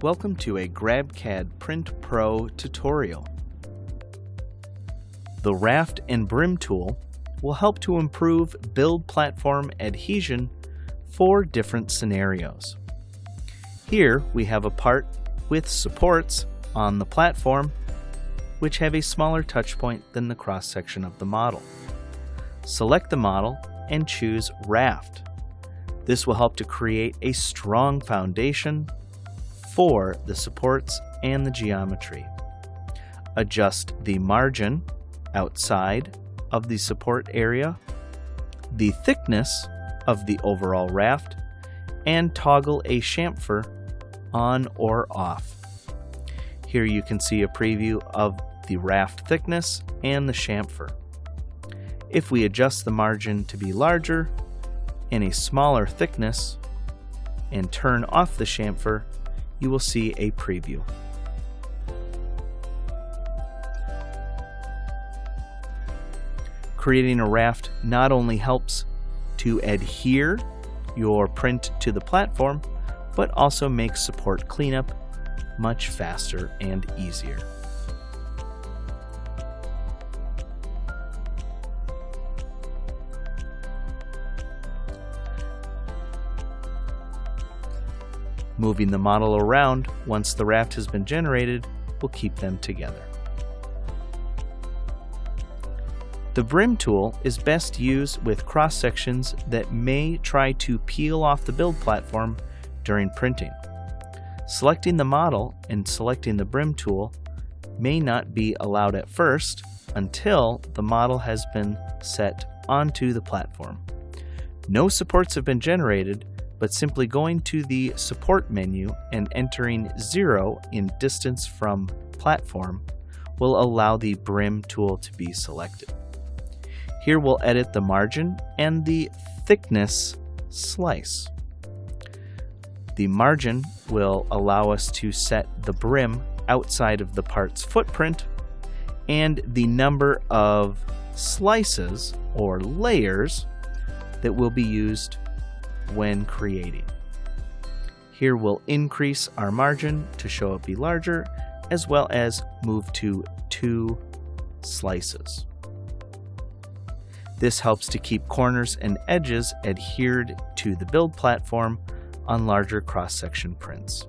Welcome to a GrabCAD Print Pro tutorial. The Raft and Brim tool will help to improve build platform adhesion for different scenarios. Here we have a part with supports on the platform which have a smaller touch point than the cross-section of the model. Select the model and choose Raft. This will help to create a strong foundation for the supports and the geometry. Adjust the margin outside of the support area, the thickness of the overall raft, and toggle a chamfer on or off. Here you can see a preview of the raft thickness and the chamfer. If we adjust the margin to be larger and a smaller thickness and turn off the chamfer, you will see a preview. Creating a raft not only helps to adhere your print to the platform, but also makes support cleanup much faster and easier. Moving the model around once the raft has been generated will keep them together. The Brim tool is best used with cross-sections that may try to peel off the build platform during printing. Selecting the model and selecting the Brim tool may not be allowed at first until the model has been set onto the platform. No supports have been generated, but simply going to the support menu and entering 0 in distance from platform will allow the Brim tool to be selected. Here we'll edit the margin and the thickness slice. The margin will allow us to set the brim outside of the part's footprint, and the number of slices or layers that will be used when creating. Here we'll increase our margin to show it be larger, as well as move to 2 slices. This helps to keep corners and edges adhered to the build platform on larger cross-section prints.